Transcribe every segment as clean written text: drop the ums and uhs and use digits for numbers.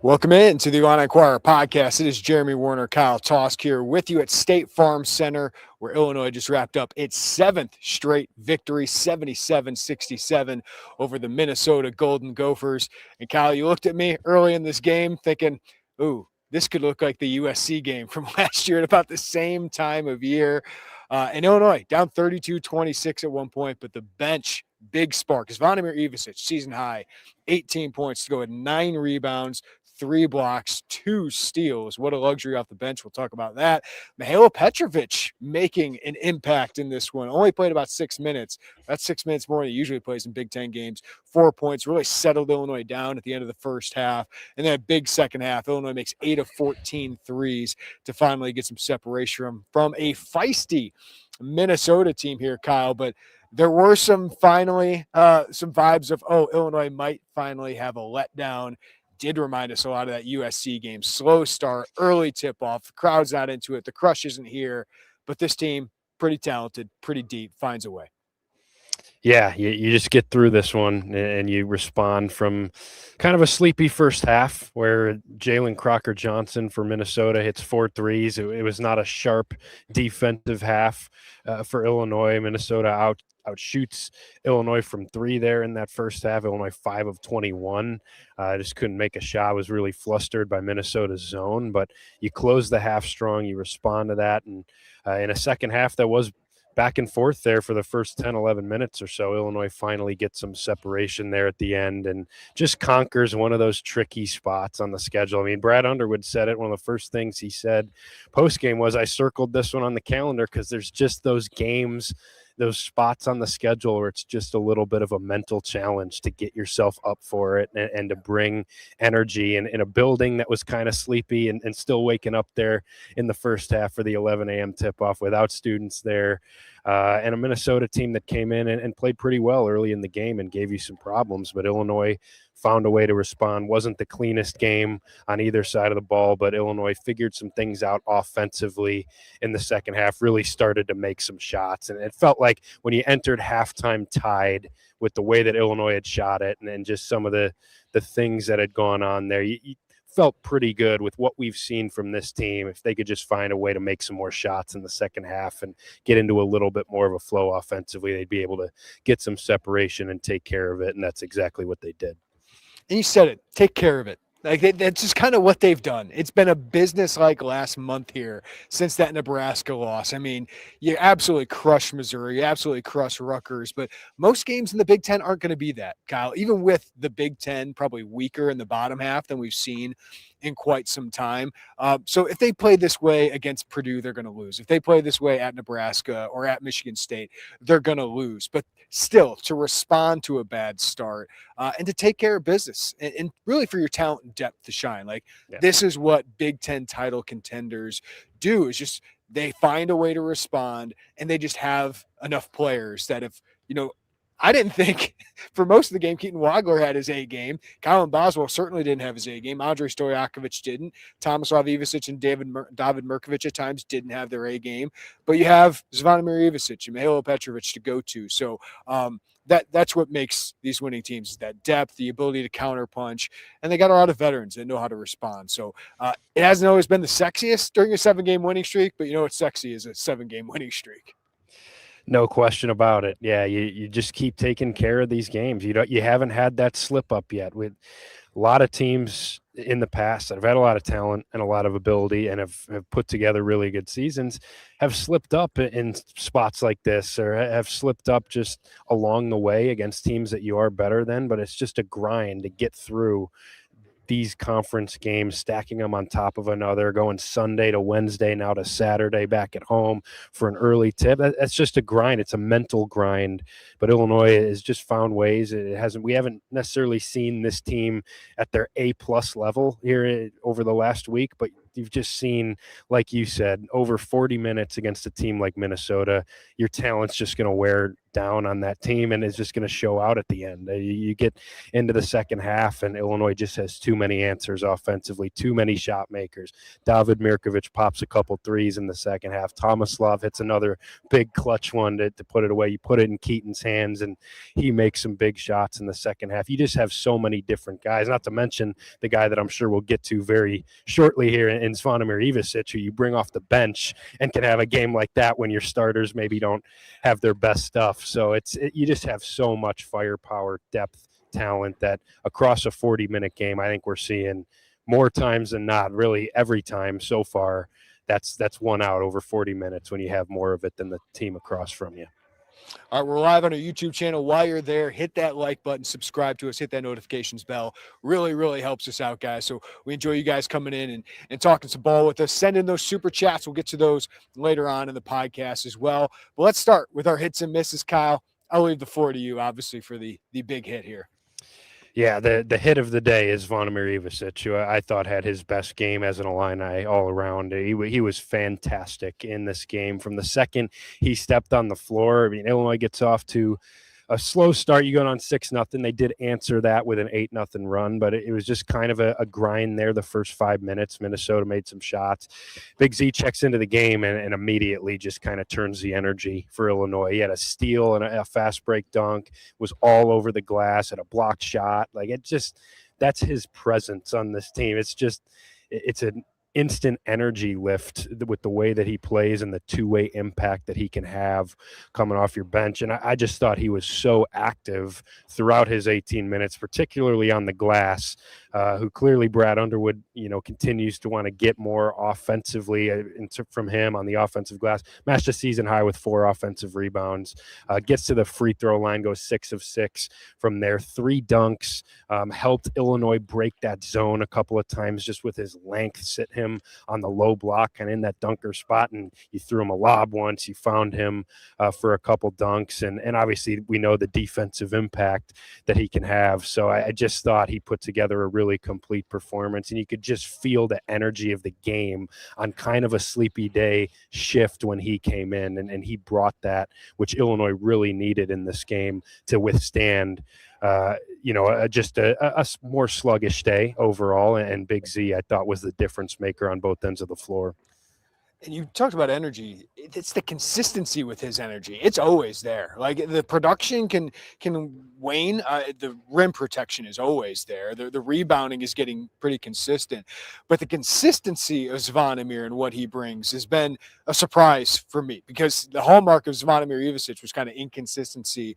Welcome in to the Illini Inquirer podcast. It is Jeremy Werner, Kyle Tausk here with you at State Farm Center, where Illinois just wrapped up its seventh straight victory, 77-67 over the Minnesota Golden Gophers. And Kyle, you looked at me early in this game thinking, ooh, this could look like the USC game from last year at about the same time of year. And Illinois down 32-26 at one point, but the bench, big spark. Zvonimir Ivisic, season high, 18 points to go with 9 rebounds, 3 blocks, 2 steals. What a luxury off the bench. We'll talk about that. Mihailo Petrovic making an impact in this one. Only played about 6 minutes. That's 6 minutes more than he usually plays in Big Ten games. 4 points, really settled Illinois down at the end of the first half. And then a big second half. Illinois makes 8 of 14 threes to finally get some separation from a feisty Minnesota team here, Kyle. But there were some vibes of, Illinois might finally have a letdown. Did remind us a lot of that USC game. Slow start, early tip-off. The crowd's not into it. The crush isn't here. But this team, pretty talented, pretty deep, finds a way. Yeah, you just get through this one and you respond from kind of a sleepy first half where Jalen Crocker-Johnson for Minnesota hits 4 threes. It was not a sharp defensive half for Illinois. Minnesota outshoots Illinois from 3 there in that first half. Illinois 5 of 21. Just couldn't make a shot. Was really flustered by Minnesota's zone. But you close the half strong. You respond to that. And in a second half that was back and forth there for the first 10, 11 minutes or so. Illinois finally gets some separation there at the end and just conquers one of those tricky spots on the schedule. I mean, Brad Underwood said it. One of the first things he said post-game was, I circled this one on the calendar because there's just those games, those spots on the schedule where it's just a little bit of a mental challenge to get yourself up for it and to bring energy in a building that was kind of sleepy and still waking up there in the first half for the 11 a.m. tip-off without students there. And a Minnesota team that came in and played pretty well early in the game and gave you some problems. But Illinois found a way to respond. Wasn't the cleanest game on either side of the ball, but Illinois figured some things out offensively in the second half, really started to make some shots. And it felt like when you entered halftime tied with the way that Illinois had shot it and just some of the things that had gone on there, you felt pretty good with what we've seen from this team. If they could just find a way to make some more shots in the second half and get into a little bit more of a flow offensively, they'd be able to get some separation and take care of it. And that's exactly what they did. And you said it, take care of it. Like that's just kind of what they've done. It's been a business-like last month here since that Nebraska loss. I mean, you absolutely crush Missouri, you absolutely crush Rutgers, but most games in the Big Ten aren't going to be that, Kyle. Even with the Big Ten probably weaker in the bottom half than we've seen in quite some time. So if they play this way against Purdue, they're going to lose. If they play this way at Nebraska or at Michigan State, they're going to lose. But still, to respond to a bad start and to take care of business and really for your talent and depth to shine. This is what Big Ten title contenders do, is just they find a way to respond and they just have enough players that if, I didn't think for most of the game Katon Waggler had his A game. Colin Boswell certainly didn't have his A game. Andrei Stojakovic didn't. Tomislav Ivisic and David Mirkovic at times didn't have their A game. But you have Zvonimir Ivisic and Mihailo Petrovic to go to. So that's what makes these winning teams, is that depth, the ability to counterpunch, and they got a lot of veterans that know how to respond. So it hasn't always been the sexiest during a 7-game winning streak, but what's sexy is a 7-game winning streak. No question about it. Yeah, you just keep taking care of these games. You haven't had that slip up yet. With a lot of teams in the past that have had a lot of talent and a lot of ability and have put together really good seasons have slipped up in spots like this, or have slipped up just along the way against teams that you are better than. But it's just a grind to get through these conference games, stacking them on top of another, going Sunday to Wednesday, now to Saturday back at home for an early tip. That's just a grind. It's a mental grind. But Illinois has just found ways. We haven't necessarily seen this team at their A+ level here over the last week, but you've just seen, like you said, over 40 minutes against a team like Minnesota. Your talent's just going to wear down on that team and is just going to show out at the end. You get into the second half, and Illinois just has too many answers offensively, too many shot makers. David Mirkovic pops a couple threes in the second half. Tomislav hits another big clutch one to put it away. You put it in Keaton's hands, and he makes some big shots in the second half. You just have so many different guys, not to mention the guy that I'm sure we'll get to very shortly here in Zvonimir Ivisic, who you bring off the bench and can have a game like that when your starters maybe don't have their best stuff. So you just have so much firepower, depth, talent that across a 40-minute game, I think we're seeing more times than not, really every time so far. That's one out over 40 minutes when you have more of it than the team across from you. All right, we're live on our YouTube channel. While you're there, hit that like button, subscribe to us, hit that notifications bell. Really, really helps us out, guys. So we enjoy you guys coming in and talking some ball with us. Send in those super chats. We'll get to those later on in the podcast as well. But let's start with our hits and misses, Kyle. I'll leave the floor to you, obviously, for the big hit here. Yeah, the hit of the day is Zvonimir Ivisic, who I thought had his best game as an Illini all around. He was fantastic in this game. From the second he stepped on the floor, I mean, Illinois gets off to a slow start. You go on 6-0. They did answer that with an 8-0 run, but it was just kind of a grind there the first 5 minutes. Minnesota made some shots. Big Z checks into the game and immediately just kind of turns the energy for Illinois. He had a steal and a fast break dunk, was all over the glass, had a blocked shot. Like, that's his presence on this team. It's an instant energy lift with the way that he plays and the two-way impact that he can have coming off your bench. And I just thought he was so active throughout his 18 minutes, particularly on the glass, who clearly Brad Underwood, continues to want to get more offensively from him on the offensive glass. Matched a season high with 4 offensive rebounds, gets to the free throw line, goes 6 of 6 from there. 3 dunks, helped Illinois break that zone a couple of times just with his length, sit him on the low block and in that dunker spot, and you threw him a lob once. You found him for a couple dunks, and obviously we know the defensive impact that he can have. So I just thought he put together a really complete performance, and you could just feel the energy of the game on kind of a sleepy day shift when he came in, and he brought that, which Illinois really needed in this game to withstand just a more sluggish day overall. And Big Z, I thought, was the difference maker on both ends of the floor. And you talked about energy. It's the consistency with his energy. It's always there. Like, the production can wane. The rim protection is always there. The rebounding is getting pretty consistent. But the consistency of Zvonimir and what he brings has been a surprise for me, because the hallmark of Zvonimir Ivisic was kind of inconsistency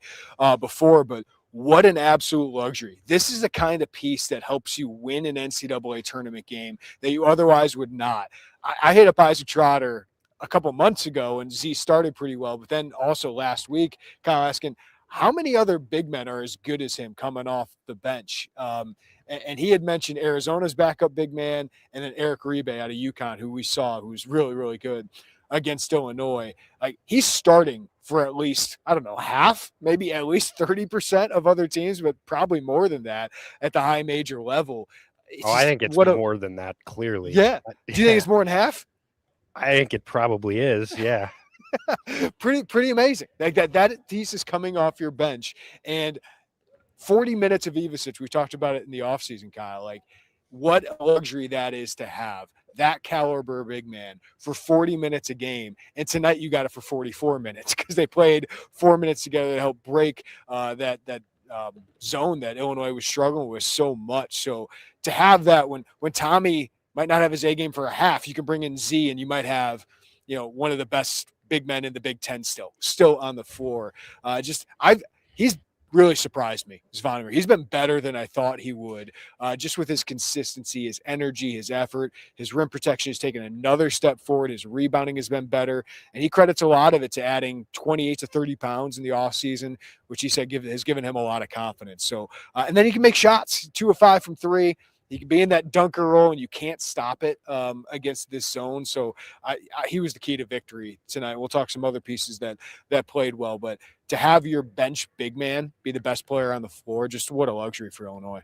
before, but what an absolute luxury. This is the kind of piece that helps you win an NCAA tournament game that you otherwise would not. I hit up Isaac Trotter a couple months ago, and Z started pretty well, but then also last week, kind of asking how many other big men are as good as him coming off the bench. And he had mentioned Arizona's backup big man, and then Eric Uribe out of UConn, who we saw, who's really, really good against Illinois. Like, he's starting for at least, I don't know, half, maybe at least 30% of other teams, but probably more than that at the high major level. I think it's more than that, clearly. Yeah. Do you think it's more than half? I think it probably is, yeah. Pretty amazing. Like, that piece is coming off your bench. And 40 minutes of Ivisic, we talked about it in the offseason, Kyle. Like, what a luxury that is to have that caliber big man for 40 minutes a game. And tonight you got it for 44 minutes because they played 4 minutes together to help break that zone that Illinois was struggling with so much. So to have that when Tommy might not have his A game for a half, you can bring in Z and you might have, one of the best big men in the Big Ten still on the floor. He's really surprised me, Zvonimir. He's been better than I thought he would, just with his consistency, his energy, his effort. His rim protection has taken another step forward. His rebounding has been better, and he credits a lot of it to adding 28 to 30 pounds in the offseason, which he said has given him a lot of confidence. So, and then he can make shots, 2 of 5 from 3. He can be in that dunker role, and you can't stop it against this zone. So he was the key to victory tonight. We'll talk some other pieces that played well, but to have your bench big man be the best player on the floor, just what a luxury for Illinois.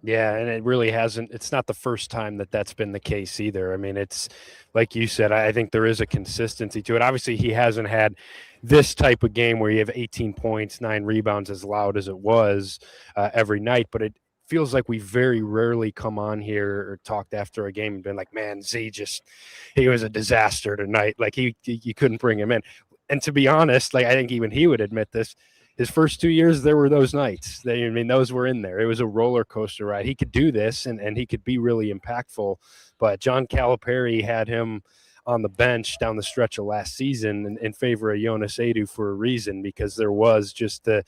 Yeah, and it really hasn't. It's not the first time that that's been the case either. I mean, it's like you said, I think there is a consistency to it. Obviously, he hasn't had this type of game where you have 18 points, 9 rebounds, as loud as it was every night, but it feels like we very rarely come on here or talked after a game and been like, man, he was a disaster tonight. Like you couldn't bring him in. And to be honest, like I think even he would admit this, his first 2 years, there were those nights. Those were in there. It was a roller coaster ride. He could do this, and he could be really impactful. But John Calipari had him on the bench down the stretch of last season in favor of Jonas Edu for a reason, because there was just the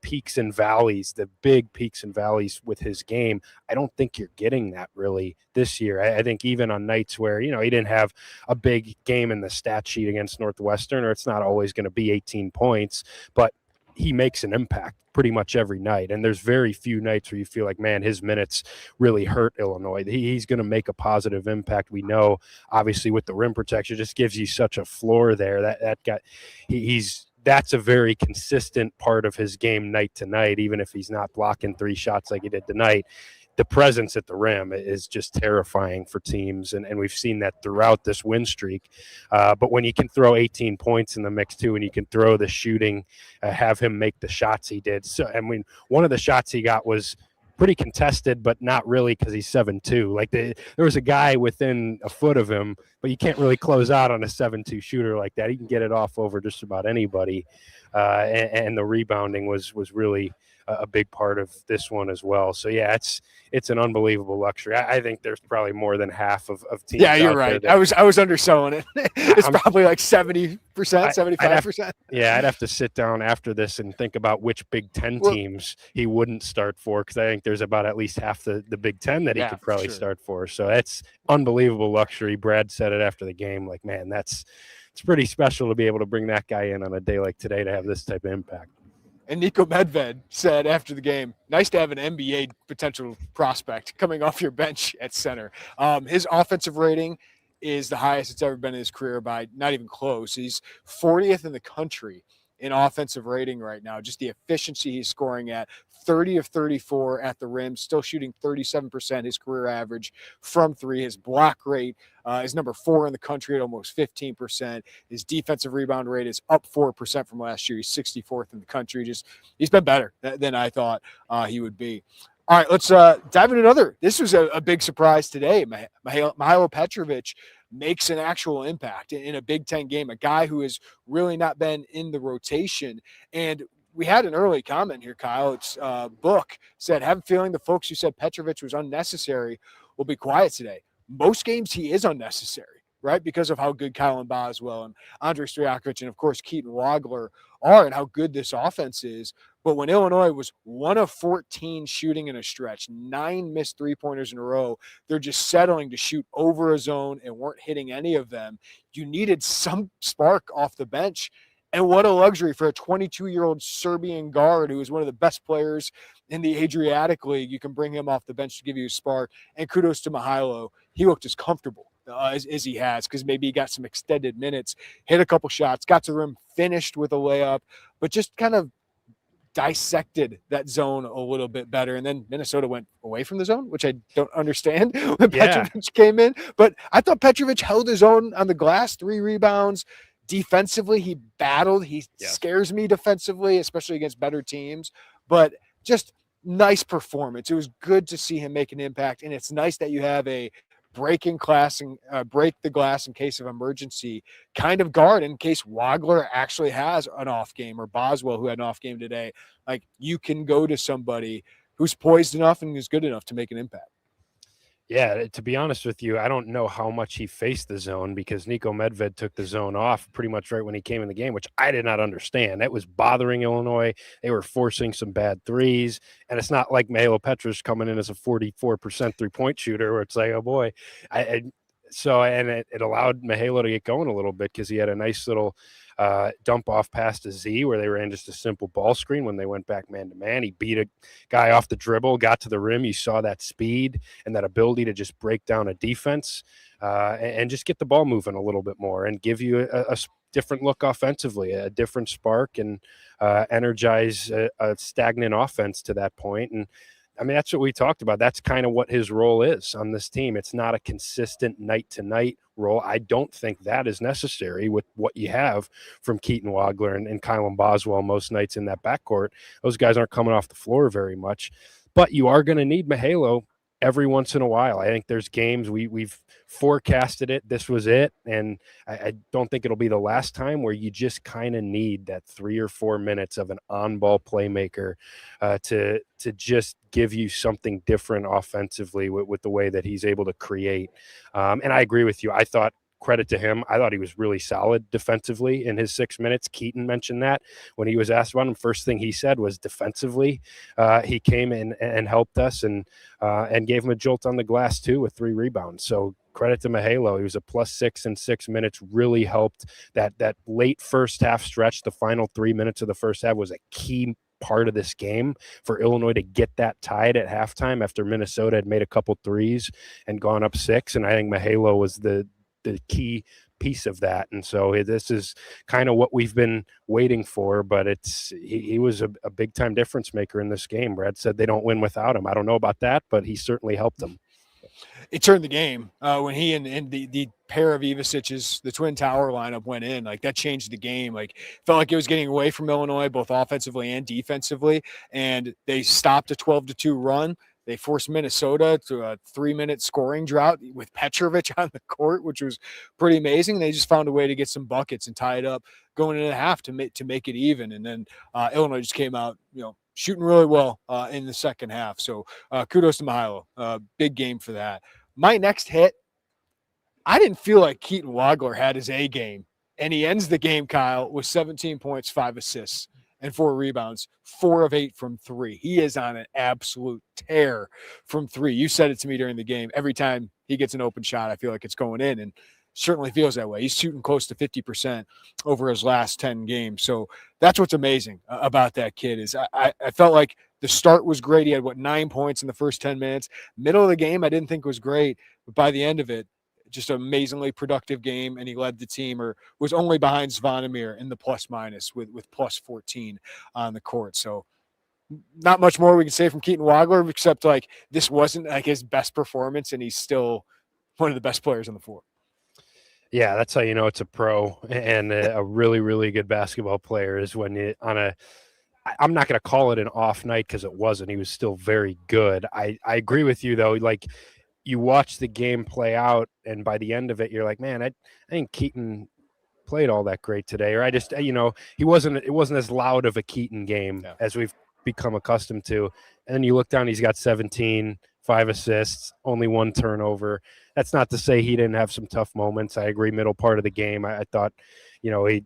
peaks and valleys, the big peaks and valleys with his game. I don't think you're getting that really this year. I think even on nights where, he didn't have a big game in the stat sheet against Northwestern, or it's not always going to be 18 points, but he makes an impact pretty much every night. And there's very few nights where you feel like, man, his minutes really hurt Illinois. He's going to make a positive impact. We know, obviously, with the rim protection, just gives you such a floor there. That's a very consistent part of his game night to night, even if he's not blocking 3 shots like he did tonight. The presence at the rim is just terrifying for teams, and we've seen that throughout this win streak. But when you can throw 18 points in the mix too, and you can throw the shooting, have him make the shots he did. So, I mean, one of the shots he got was pretty contested, but not really, because he's 7'2". Like there was a guy within a foot of him, but you can't really close out on a 7'2" shooter like that. He can get it off over just about anybody, and the rebounding was really a big part of this one as well. So yeah, it's an unbelievable luxury. I think there's probably more than half of teams. Yeah, you're right. I was underselling it. It's probably like 70%, 75%. I'd have to sit down after this and think about which Big Ten teams he wouldn't start for, because I think there's about at least half the Big Ten that he could probably start for. So that's unbelievable luxury. Brad said it after the game, like, man, it's pretty special to be able to bring that guy in on a day like today to have this type of impact. And Niko Medved said after the game, nice to have an NBA potential prospect coming off your bench at center. His offensive rating is the highest it's ever been in his career, by not even close. He's 40th in the country in offensive rating right now. Just the efficiency he's scoring at, 30 of 34 at the rim, still shooting 37%, his career average from 3. His block rate is number 4 in the country at almost 15%. His defensive rebound rate is up 4% from last year. He's 64th in the country. He's been better than I thought he would be. All right, let's dive into another. This was a big surprise today. Mihailo Petrovic makes an actual impact in a Big Ten game, a guy who has really not been in the rotation. And we had an early comment here, Kyle. It's Book said, have a feeling the folks who said Petrovic was unnecessary will be quiet today. Most games he is unnecessary, right? Because of how good Kylan Boswell and Andrei Stojakovic and, of course, Katon Waggler are, and how good this offense is. But when Illinois was 1 of 14 shooting in a stretch, 9 missed three-pointers in a row, they're just settling to shoot over a zone and weren't hitting any of them. You needed some spark off the bench. And what a luxury for a 22-year-old Serbian guard who is one of the best players in the Adriatic League. You can bring him off the bench to give you a spark. And kudos to Mihailo. He looked as comfortable as he has, because maybe he got some extended minutes, hit a couple shots, got to the rim, finished with a layup, but just kind of dissected that zone a little bit better. And then Minnesota went away from the zone, which I don't understand when Petrovic came in. But I thought Petrovic held his own on the glass, 3 rebounds. Defensively, he battled. He scares me defensively, especially against better teams. But just nice performance. It was good to see him make an impact. And it's nice that you have a break the glass in case of emergency kind of guard in case Waggler actually has an off game, or Boswell, who had an off game today. Like, you can go to somebody who's poised enough and who's good enough to make an impact. Yeah, to be honest with you, I don't know how much he faced the zone, because Niko Medved took the zone off pretty much right when he came in the game, which I did not understand. That was bothering Illinois. They were forcing some bad threes, and it's not like Mihailo Petrovic coming in as a 44% three-point shooter where it's like, oh boy. It allowed Mihailo to get going a little bit, because he had a nice little dump off pass to Z where they ran just a simple ball screen when they went back man-to-man. He beat a guy off the dribble, got to the rim. You saw that speed and that ability to just break down a defense and just get the ball moving a little bit more and give you a different look offensively, a different spark, and energize a stagnant offense to that point. And I mean, that's what we talked about. That's kind of what his role is on this team. It's not a consistent night-to-night role. I don't think that is necessary with what you have from Katon Waggler and Kylan Boswell most nights in that backcourt. Those guys aren't coming off the floor very much. But you are going to need Mihailo every once in a while. I think there's games we've forecasted it. This was it. And I don't think it'll be the last time where you just kind of need that 3 or 4 minutes of an on-ball playmaker to just give you something different offensively with the way that he's able to create. And I agree with you. I thought, credit to him, I thought he was really solid defensively in his 6 minutes. Katon mentioned that when he was asked about him. First thing he said was defensively, he came in and helped us and gave him a jolt on the glass too with 3 rebounds. So credit to Mihailo. He was a +6 in 6 minutes, really helped that late first half stretch. The final 3 minutes of the first half was a key part of this game for Illinois to get that tied at halftime after Minnesota had made a couple threes and gone up 6. And I think Mihailo was the key piece of that. And so this is kind of what we've been waiting for, but he was a big time difference maker in this game. Brad said they don't win without him. I don't know about that, but he certainly helped them. It turned the game when he and the pair of Evasich's, the twin tower lineup went in. Like, that changed the game. Like, felt like it was getting away from Illinois, both offensively and defensively. And they stopped a 12-2 run. They forced Minnesota to a 3-minute scoring drought with Petrovic on the court, which was pretty amazing. They just found a way to get some buckets and tie it up going into the half to make it even. And then Illinois just came out, shooting really well in the second half. So kudos to Mihailo. Big game for that. My next hit, I didn't feel like Katon Waggler had his A game. And he ends the game, Kyle, with 17 points, 5 assists, and 4 rebounds, 4 of 8 from 3. He is on an absolute tear from 3. You said it to me during the game. Every time he gets an open shot, I feel like it's going in, and certainly feels that way. He's shooting close to 50% over his last 10 games. So that's what's amazing about that kid is I felt like the start was great. He had, 9 points in the first 10 minutes. Middle of the game, I didn't think was great, but by the end of it, just an amazingly productive game, and he led the team, or was only behind Zvonimir in the plus-minus with plus 14 on the court. So not much more we can say from Katon Waggler, except like this wasn't like his best performance, and he's still one of the best players on the floor. Yeah, that's how you know it's a pro and a really, really good basketball player is when you I'm not going to call it an off night because it wasn't. He was still very good. I agree with you, though. Like, you watch the game play out, and by the end of it, you're like, man, I think Katon played all that great today. Or I just, it wasn't as loud of a Katon game as we've become accustomed to. And then you look down, he's got 17, 5 assists, only 1 turnover. That's not to say he didn't have some tough moments. I agree, middle part of the game, I thought, he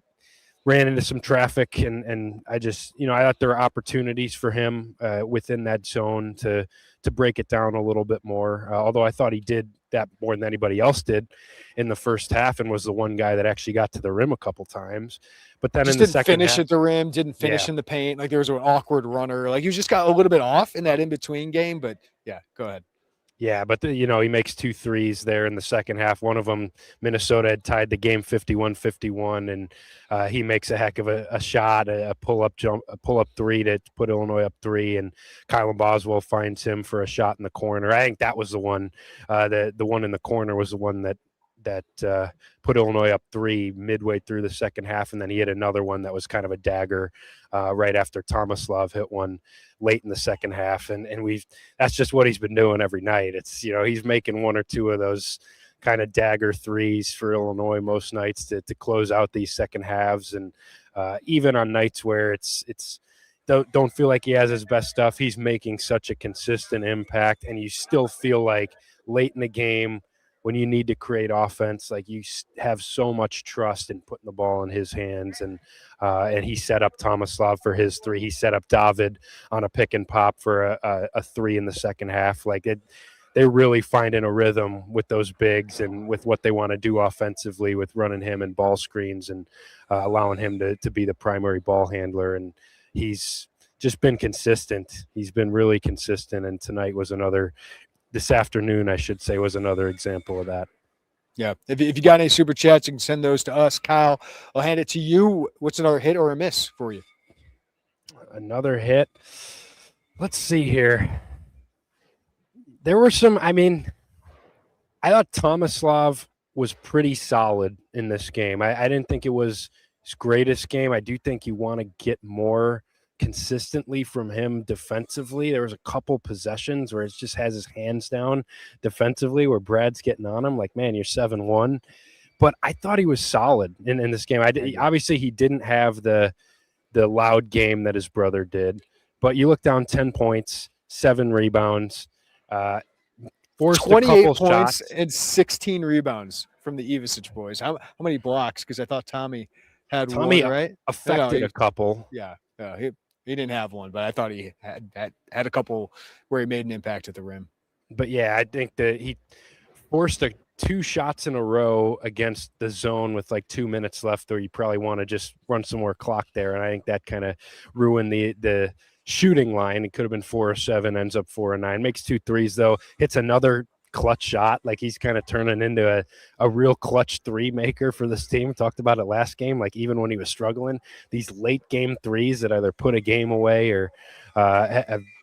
ran into some traffic, and I just, I thought there were opportunities for him within that zone to break it down a little bit more. Although I thought he did that more than anybody else did in the first half, and was the one guy that actually got to the rim a couple times. But then just in the didn't second finish half, at the rim, didn't finish in the paint. Like, there was an awkward runner. Like, he just got a little bit off in that in between game. But yeah, go ahead. Yeah, but he makes 2 threes there in the second half. One of them, Minnesota had tied the game 51-51, and he makes a heck of a shot, a pull-up 3 to put Illinois up 3, and Kylan Boswell finds him for a shot in the corner. I think that was the one. The one in the corner was the one that put Illinois up 3 midway through the second half, and then he hit another one that was kind of a dagger right after Tomislav hit one late in the second half, and that's just what he's been doing every night. It's he's making 1 or 2 of those kind of dagger threes for Illinois most nights to close out these second halves, and even on nights where it's don't feel like he has his best stuff, he's making such a consistent impact, and you still feel like late in the game, when you need to create offense, like, you have so much trust in putting the ball in his hands, and he set up Tomislav for his 3. He set up David on a pick and pop for a 3 in the second half. Like, they're really finding a rhythm with those bigs and with what they want to do offensively with running him in ball screens and allowing him to be the primary ball handler. And he's just been consistent. He's been really consistent, and tonight was this afternoon, I should say, was another example of that. Yeah. If you got any super chats, you can send those to us. Kyle, I'll hand it to you. What's another hit or a miss for you? Another hit. Let's see here. There were some, I mean, I thought Tomislav was pretty solid in this game. I didn't think it was his greatest game. I do think you want to get more consistently from him defensively. There was a couple possessions where it just has his hands down defensively where Brad's getting on him like, man, you're 7-1. But I thought he was solid in this game. Obviously, he didn't have the loud game that his brother did. But you look down 10 points, 7 rebounds, forced 28 points shots. And 16 rebounds from the Evasich boys. How many blocks? Because I thought Tommy had one, right? Affected a couple. Yeah, he didn't have one, but I thought he had a couple where he made an impact at the rim. But yeah, I think that he forced 2 shots in a row against the zone with like 2 minutes left, or you probably want to just run some more clock there. And I think that kind of ruined the shooting line. It could have been 4 or 7, ends up 4 or 9. Makes 2 threes though. Hits another clutch shot. Like he's kind of turning into a real clutch 3 maker for this team. Talked about it last game. Like even when he was struggling, these late game threes that either put a game away or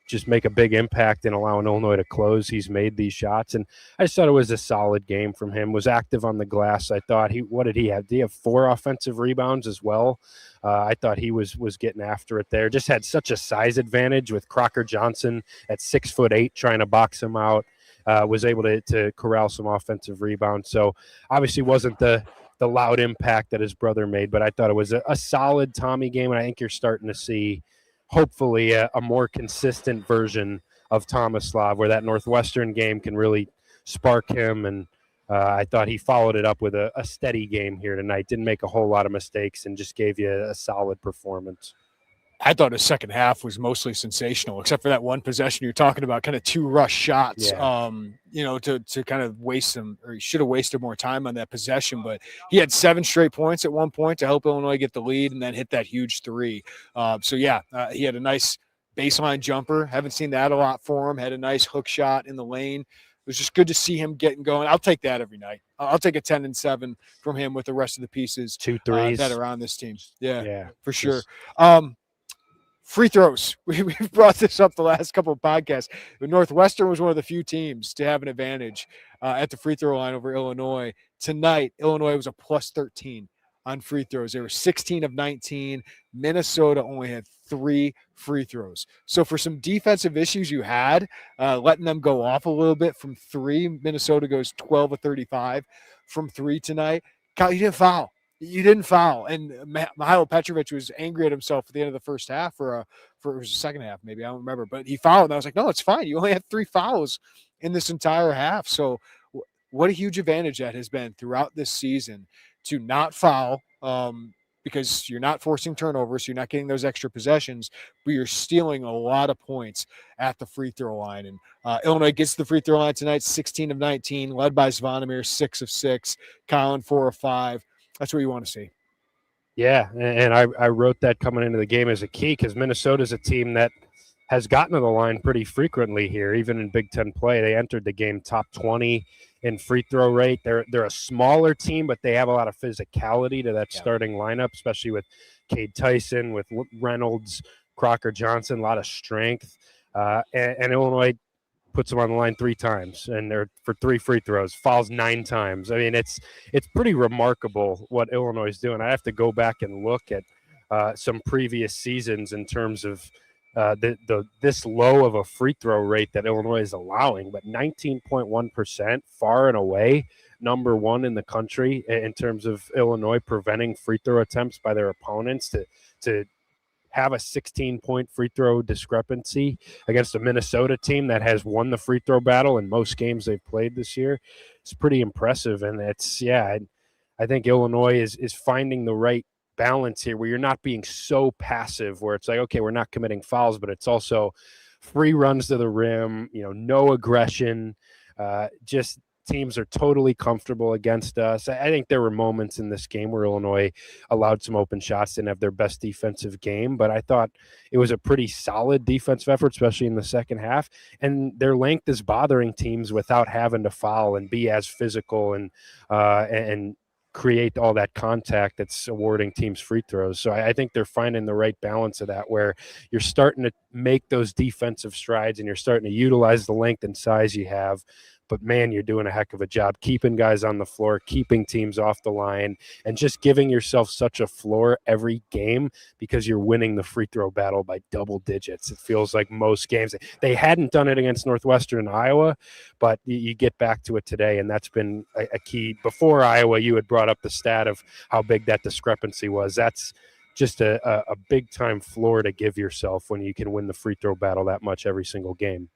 just make a big impact in allowing Illinois to close. He's made these shots, and I just thought it was a solid game from him. Was active on the glass. I thought what did he have? Did he have 4 offensive rebounds as well? I thought he was getting after it there. Just had such a size advantage with Crocker Johnson at 6'8" trying to box him out. Was able to corral some offensive rebounds. So obviously wasn't the loud impact that his brother made, but I thought it was a solid Tommy game, and I think you're starting to see hopefully a more consistent version of Tomislav where that Northwestern game can really spark him. And I thought he followed it up with a steady game here tonight. Didn't make a whole lot of mistakes and just gave you a solid performance. I thought his second half was mostly sensational, except for that one possession you're talking about, kind of 2 rush shots, to kind of waste them, or he should have wasted more time on that possession. But he had 7 straight points at one point to help Illinois get the lead and then hit that huge 3. He had a nice baseline jumper. Haven't seen that a lot for him. Had a nice hook shot in the lane. It was just good to see him getting going. I'll take that every night. I'll take a 10 and 7 from him with the rest of the pieces 2 threes that are on this team. Yeah, for sure. Free throws. We've brought this up the last couple of podcasts. Northwestern was one of the few teams to have an advantage at the free throw line over Illinois. Tonight, Illinois was a plus 13 on free throws. They were 16 of 19. Minnesota only had 3 free throws. So for some defensive issues you had, letting them go off a little bit from 3, Minnesota goes 12 of 35 from 3 tonight. Kyle, you didn't foul. You didn't foul. And Mihailo Petrovic was angry at himself at the end of the first half for the second half, maybe. I don't remember. But he fouled, and I was like, no, it's fine. You only had 3 fouls in this entire half. So what a huge advantage that has been throughout this season to not foul because you're not forcing turnovers, so you're not getting those extra possessions, but you're stealing a lot of points at the free throw line. And Illinois gets the free throw line tonight, 16 of 19, led by Zvonimir, 6 of 6, Colin, 4 of 5. That's what you want to see. Yeah, and I wrote that coming into the game as a key because Minnesota's a team that has gotten to the line pretty frequently here, even in Big Ten play. They entered the game top 20 in free throw rate. They're a smaller team, but they have a lot of physicality to that starting lineup, especially with Cade Tyson, with Reynolds, Crocker Johnson, a lot of strength. And Illinois puts them on the line 3 times, and they're for 3 free throws, fouls 9 times. I mean, it's pretty remarkable what Illinois is doing. I have to go back and look at some previous seasons in terms of this low of a free throw rate that Illinois is allowing, but 19.1%, far and away number 1 in the country in terms of Illinois preventing free throw attempts by their opponents. To have a 16-point free throw discrepancy against a Minnesota team that has won the free throw battle in most games they've played this year. It's pretty impressive. And I think Illinois is finding the right balance here where you're not being so passive where it's like, okay, we're not committing fouls, but it's also free runs to the rim, no aggression, just teams are totally comfortable against us. I think there were moments in this game where Illinois allowed some open shots, didn't have their best defensive game, but I thought it was a pretty solid defensive effort, especially in the second half. And their length is bothering teams without having to foul and be as physical and create all that contact that's awarding teams free throws. So I think they're finding the right balance of that where you're starting to make those defensive strides and you're starting to utilize the length and size you have. But, man, you're doing a heck of a job keeping guys on the floor, keeping teams off the line, and just giving yourself such a floor every game because you're winning the free throw battle by double digits. It feels like most games. They hadn't done it against Northwestern and Iowa, but you get back to it today, and that's been a key. Before Iowa, you had brought up the stat of how big that discrepancy was. That's just a big-time floor to give yourself when you can win the free throw battle that much every single game.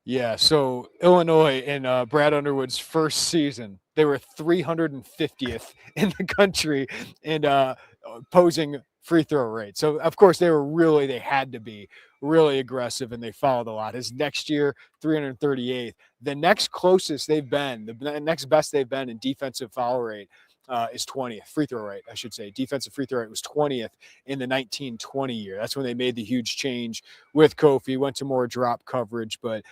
Yeah, so Illinois in Brad Underwood's first season, they were 350th in the country in opposing free throw rate. So, of course, they had to be really aggressive, and they fouled a lot. His next year, 338th. The next closest they've been, the next best they've been in defensive foul rate is 20th. Free throw rate, I should say. Defensive free throw rate was 20th in the 1920 year. That's when they made the huge change with Kofi, went to more drop coverage. But,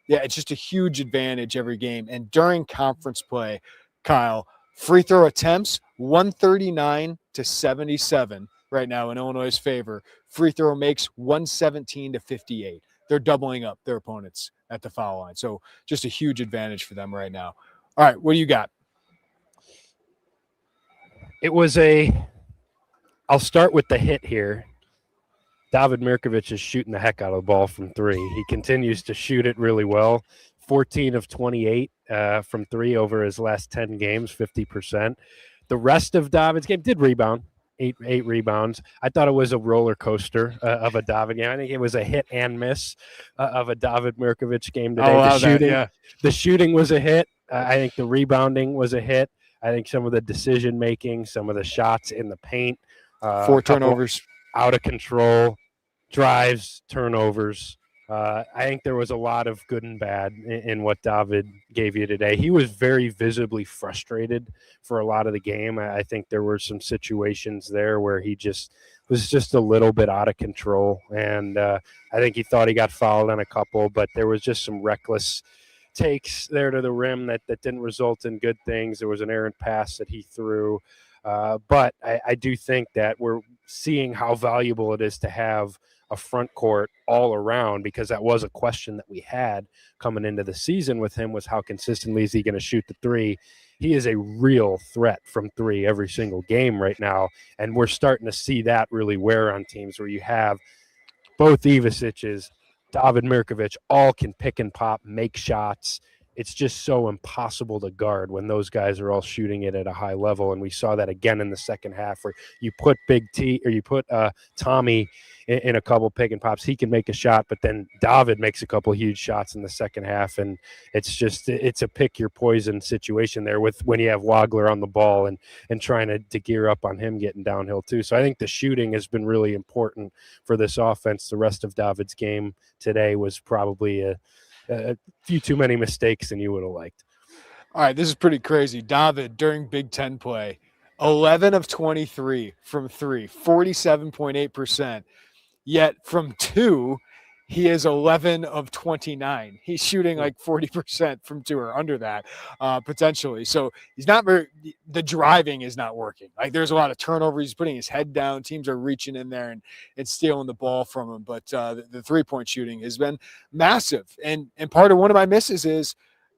it's just a huge advantage every game. And during conference play, Kyle, free throw attempts, 139 to 77 right now in Illinois' favor. Free throw makes 117 to 58. They're doubling up their opponents at the foul line. So just a huge advantage for them right now. All right, what do you got? It was I'll start with the hit here. David Mirkovic is shooting the heck out of the ball from three. He continues to shoot it really well. 14 of 28 from three over his last 10 games, 50%. The rest of David's game did rebound, eight rebounds. I thought it was a roller coaster of a David game. I think it was a hit and miss of a David Mirkovic game today. The shooting was a hit. I think the rebounding was a hit. I think some of the decision-making, some of the shots in the paint. 4 turnovers. Out of control, drives, turnovers. I think there was a lot of good and bad in what David gave you today. He was very visibly frustrated for a lot of the game. I think there were some situations there where he was just a little bit out of control. And I think he thought he got fouled on a couple, but there was just some reckless takes there to the rim that didn't result in good things. There was an errant pass that he threw. But I do think that we're seeing how valuable it is to have a front court all around, because that was a question that we had coming into the season with him, was how consistently is he going to shoot the three. He is a real threat from three every single game right now, and we're starting to see that really wear on teams where you have both Evasiches, David Mirkovic, all can pick and pop, make shots. It's just so impossible to guard when those guys are all shooting it at a high level. And we saw that again in the second half, where you put Tommy in a couple pick and pops. He can make a shot, but then David makes a couple huge shots in the second half. And it's a pick your poison situation there with when you have Waggler on the ball and trying to gear up on him getting downhill too. So I think the shooting has been really important for this offense. The rest of David's game today was probably a few too many mistakes than you would have liked. All right, this is pretty crazy. David, during Big Ten play, 11 of 23 from three, 47.8%. Yet from two, he is 11 of 29. He's shooting like 40% from two or under that, potentially. So he's not the driving is not working. Like, there's a lot of turnover. He's putting his head down. Teams are reaching in there and stealing the ball from him. But the three-point shooting has been massive. And part of one of my misses is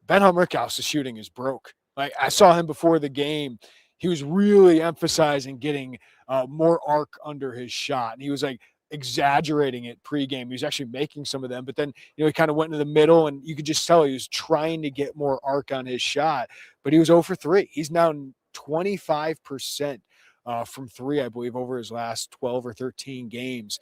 Ben Hummerkaus' shooting is broke. Like, I saw him before the game. He was really emphasizing getting more arc under his shot. And he was like, exaggerating it pregame. He was actually making some of them, but then, he kind of went into the middle, and you could just tell he was trying to get more arc on his shot, but he was 0 for 3. He's now 25% from three, I believe, over his last 12 or 13 games.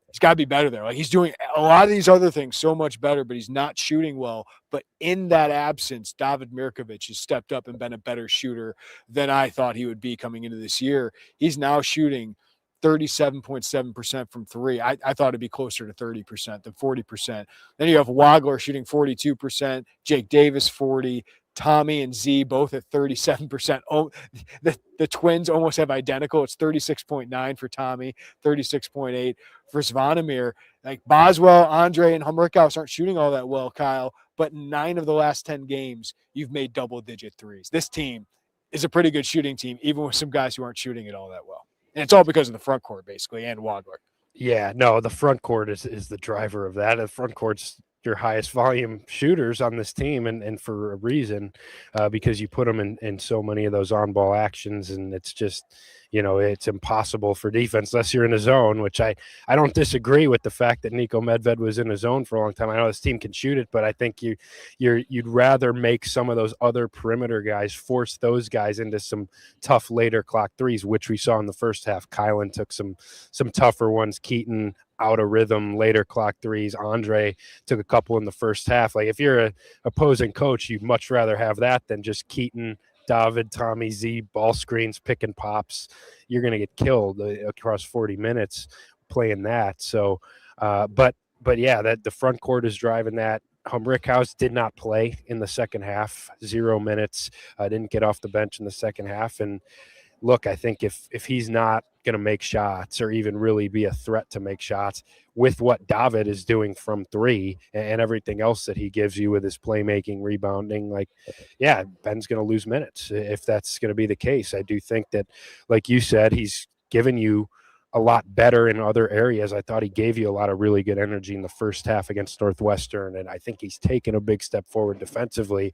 He's got to be better there. Like, he's doing a lot of these other things so much better, but he's not shooting well. But in that absence, David Mirkovic has stepped up and been a better shooter than I thought he would be coming into this year. He's now shooting 37.7% from three. I thought it'd be closer to 30% than 40%. Then you have Waggler shooting 42%, Jake Davis 40%, Tommy and Z both at 37%. Oh, the twins almost have identical. It's 36.9 for Tommy, 36.8 for Zvonimir. Like, Boswell, Andre, and Hummerkaus aren't shooting all that well, Kyle, but 9 of the last 10 games, you've made double-digit threes. This team is a pretty good shooting team, even with some guys who aren't shooting it all that well. And it's all because of the front court, basically, and Waggler. Yeah, no, the front court is the driver of that. The front court's your highest volume shooters on this team, and for a reason, because you put them in so many of those on ball actions, and it's just, it's impossible for defense unless you're in a zone. Which I don't disagree with the fact that Nico Medved was in a zone for a long time. I know this team can shoot it, but I think you'd rather make some of those other perimeter guys force those guys into some tough later clock threes, which we saw in the first half. Kylan took some tougher ones. Keaton out of rhythm, later clock threes. Andre took a couple in the first half. Like if you're a opposing coach, you'd much rather have that than just Keaton, David, Tommy Z, ball screens, pick and pops. You're going to get killed across 40 minutes playing that. So, but yeah, that the front court is driving that. Rickhouse did not play in the second half, 0 minutes. Didn't get off the bench in the second half. And look, I think if he's not going to make shots or even really be a threat to make shots with what David is doing from three and everything else that he gives you with his playmaking, rebounding, like, yeah, Ben's going to lose minutes if that's going to be the case. I do think that, like you said, he's given you a lot better in other areas. I thought he gave you a lot of really good energy in the first half against Northwestern, and I think he's taken a big step forward defensively.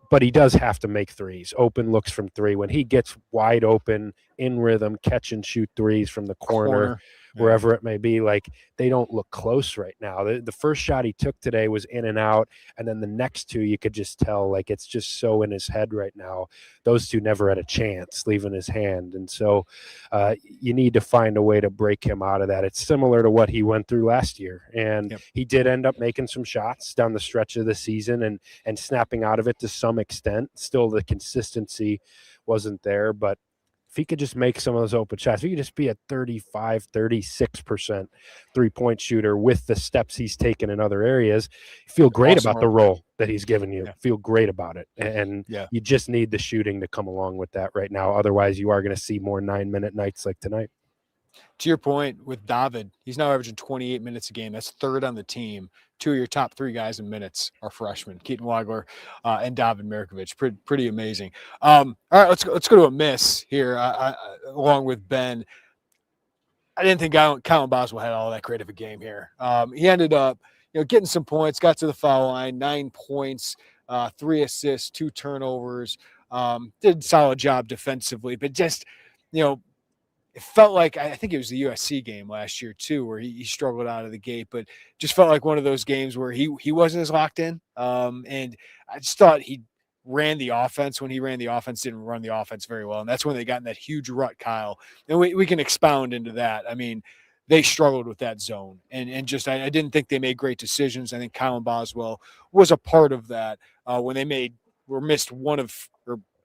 But he does have to make threes, open looks from three. When he gets wide open, in rhythm, catch and shoot threes from the corner. Wherever it may be, like they don't look close right now. The first shot he took today was in and out, and then the next two you could just tell, like it's just so in his head right now. Those two never had a chance leaving his hand, and so you need to find a way to break him out of that. It's similar to what he went through last year, and he did end up making some shots down the stretch of the season and snapping out of it to some extent. Still, the consistency wasn't there, but if he could just make some of those open shots, if he could just be a 35, 36% three-point shooter with the steps he's taken in other areas, feel great about the role that he's given you. Feel great about it. And you just need the shooting to come along with that right now. Otherwise, you are going to see more 9-minute nights like tonight. To your point with David, he's now averaging 28 minutes a game. That's third on the team. Two of your top three guys in minutes are freshmen, Katon Waggler and David Mirkovic. Pretty amazing. All right, let's go to a miss here along with Ben. I didn't think Colin Boswell had all that great of a game here. He ended up, getting some points, got to the foul line, 9 points, 3 assists, 2 turnovers. Did a solid job defensively, but just, it felt like, I think it was the USC game last year too, where he struggled out of the gate, but just felt like one of those games where he wasn't as locked in. And I just thought he ran the offense. When he ran the offense, didn't run the offense very well. And that's when they got in that huge rut, Kyle. And we can expound into that. I mean, they struggled with that zone. And just I didn't think they made great decisions. I think Colin Boswell was a part of that when they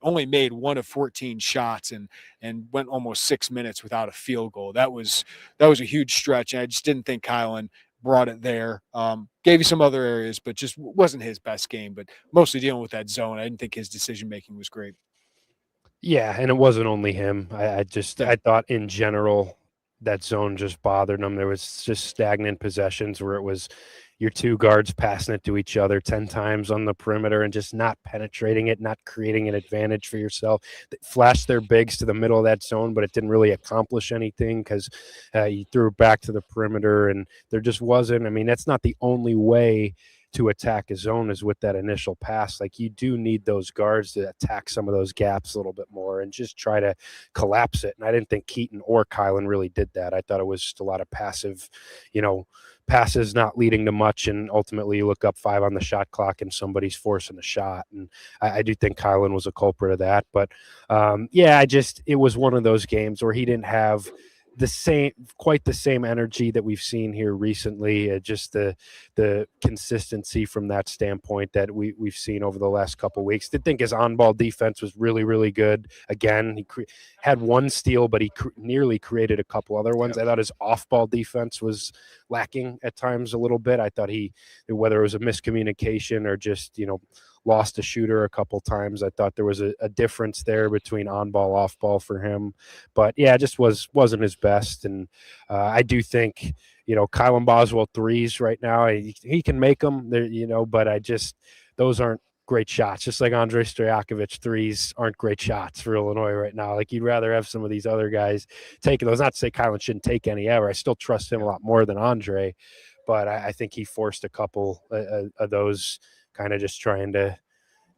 only made one of 14 shots and went almost 6 minutes without a field goal. That was a huge stretch. And I just didn't think Kylan brought it there. Gave you some other areas, but just wasn't his best game, but mostly dealing with that zone. I didn't think his decision-making was great. Yeah. And it wasn't only him. I thought in general, that zone just bothered him. There was just stagnant possessions where it was your two guards passing it to each other 10 times on the perimeter and just not penetrating it, not creating an advantage for yourself. They flashed their bigs to the middle of that zone, but it didn't really accomplish anything because you threw it back to the perimeter, and there just wasn't. I mean, that's not the only way to attack a zone is with that initial pass. Like, you do need those guards to attack some of those gaps a little bit more and just try to collapse it. And I didn't think Keaton or Kylan really did that. I thought it was just a lot of passive, passes not leading to much, and ultimately you look up 5 on the shot clock and somebody's forcing a shot. And I do think Kylan was a culprit of that. But it was one of those games where he didn't have quite the same energy that we've seen here recently. Just the consistency from that standpoint that we've seen over the last couple of weeks. Did think his on-ball defense was really, really good. Again, he had one steal, but he nearly created a couple other ones. I thought his off-ball defense was lacking at times a little bit. I thought whether it was a miscommunication or just, lost a shooter a couple times. I thought there was a difference there between on-ball, off-ball for him. But, yeah, it just wasn't his best. And I do think, Kylan Boswell threes right now, he can make them, there, but those aren't great shots, just like Andrei Stojakovic threes aren't great shots for Illinois right now. Like you'd rather have some of these other guys taking those. Not to say Kylan shouldn't take any ever. I still trust him a lot more than Andre, but I think he forced a couple of those kind of just trying to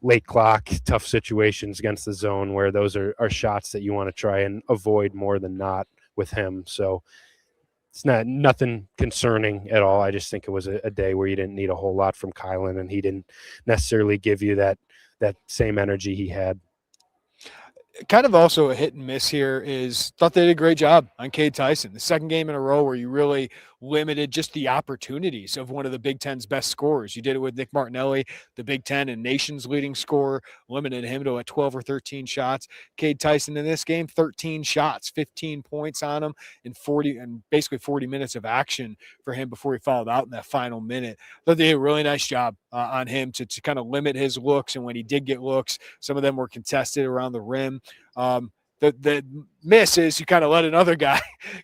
late clock, tough situations against the zone where those are shots that you want to try and avoid more than not with him. So it's nothing concerning at all. I just think it was a day where you didn't need a whole lot from Kylan, and he didn't necessarily give you that same energy he had. Kind of also a hit and miss here is thought they did a great job on Cade Tyson. The second game in a row where you really limited just the opportunities of one of the Big Ten's best scorers. You did it with Nick Martinelli, the Big Ten and nation's leading scorer, limited him to 12 or 13 shots. Cade Tyson in this game, 13 shots, 15 points on him in basically 40 minutes of action for him before he fouled out in that final minute. Thought they did a really nice job on him to kind of limit his looks. And when he did get looks, some of them were contested around the rim. The miss is you kind of let another guy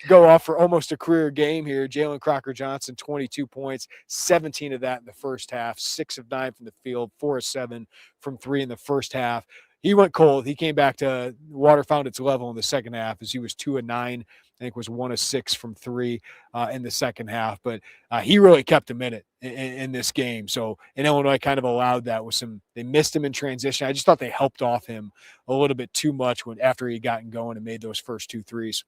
go off for almost a career game here. Jalen Crocker-Johnson, 22 points, 17 of that in the first half, 6 of 9 from the field, 4 of 7 from 3 in the first half. He went cold. He came back to water found its level in the second half as he was 2 of 9. I think was 1 of 6 from 3 in the second half. But he really kept him in it in this game. So, and Illinois kind of allowed that with they missed him in transition. I just thought they helped off him a little bit too much after he gotten going and made those first 2 threes.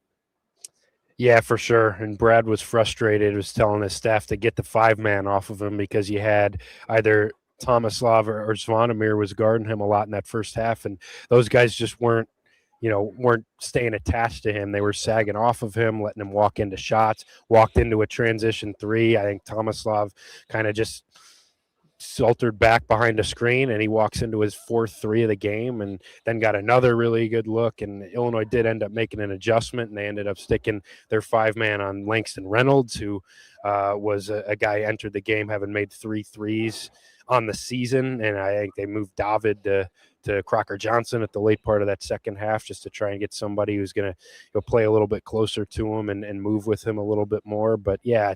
Yeah, for sure. And Brad was frustrated, was telling his staff to get the 5-man off of him because you had either Tomislav or Zvonimir was guarding him a lot in that first half. And those guys just weren't staying attached to him. They were sagging off of him, letting him walk into shots, walked into a transition 3. I think Tomislav kind of just saltered back behind a screen, and he walks into his 4th 3 of the game and then got another really good look. And Illinois did end up making an adjustment, and they ended up sticking their 5-man on Langston Reynolds, who was a guy entered the game having made 3 threes on the season. And I think they moved David to Crocker-Johnson at the late part of that second half just to try and get somebody who's going to play a little bit closer to him and move with him a little bit more. But, yeah,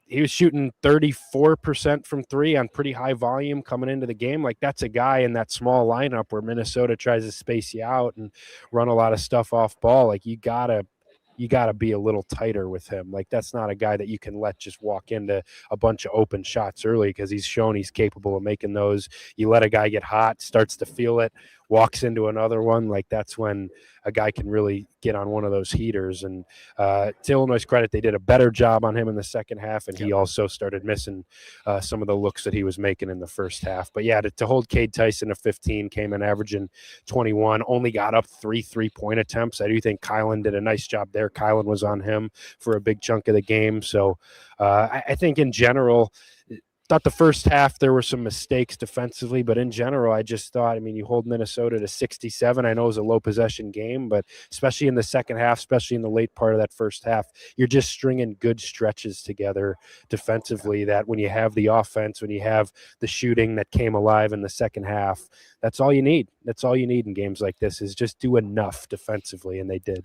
he was shooting 34% from 3 on pretty high volume coming into the game. Like, that's a guy in that small lineup where Minnesota tries to space you out and run a lot of stuff off ball. Like, you gotta be a little tighter with him. Like, that's not a guy that you can let just walk into a bunch of open shots early because he's shown he's capable of making those. You let a guy get hot, starts to feel it, walks into another one. Like, that's when a guy can really get on one of those heaters. And to Illinois' credit, they did a better job on him in the second half, and he also started missing some of the looks that he was making in the first half. But, yeah, to hold Cade Tyson to 15, came in averaging 21, only got up 3 3-point attempts. I do think Kylan did a nice job there. Kylan was on him for a big chunk of the game. So I think in general – thought the first half there were some mistakes defensively, but in general, I just thought, you hold Minnesota to 67. I know it was a low possession game, but especially in the second half, especially in the late part of that first half, you're just stringing good stretches together defensively that when you have the offense, when you have the shooting that came alive in the second half, that's all you need. That's all you need in games like this is just do enough defensively, and they did.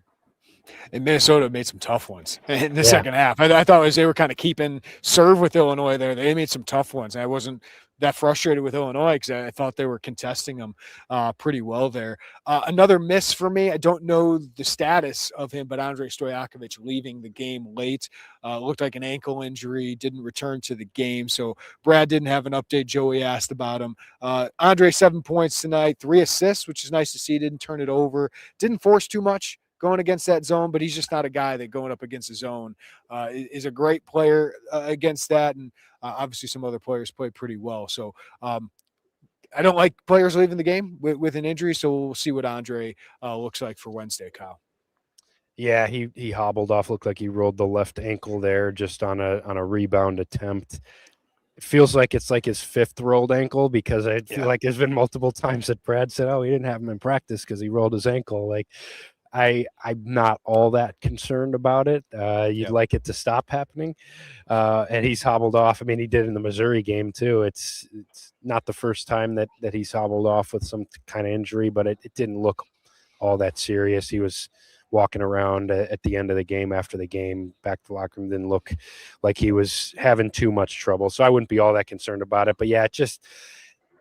And Minnesota made some tough ones in the second half. I thought they were kind of keeping serve with Illinois there. They made some tough ones. I wasn't that frustrated with Illinois because I thought they were contesting them pretty well there. Another miss for me, I don't know the status of him, but Andrei Stojakovic leaving the game late. Looked like an ankle injury, didn't return to the game. So Brad didn't have an update. Joey asked about him. Andre, 7 points tonight, 3 assists, which is nice to see. Didn't turn it over. Didn't force too much going against that zone, but he's just not a guy that going up against the zone is a great player against that. And obviously some other players play pretty well. So I don't like players leaving the game with an injury. So we'll see what Andre looks like for Wednesday, Kyle. Yeah, he hobbled off, looked like he rolled the left ankle there just on a rebound attempt. It feels like it's like his 5th rolled ankle because I feel like there's been multiple times that Brad said, oh, he didn't have him in practice because he rolled his ankle. Like, I'm not all that concerned about it. You'd like it to stop happening. And he's hobbled off. He did in the Missouri game too. It's not the first time that he's hobbled off with some kind of injury, but it didn't look all that serious. He was walking around at the end of the game after the game, back to the locker room, didn't look like he was having too much trouble. So I wouldn't be all that concerned about it. But yeah,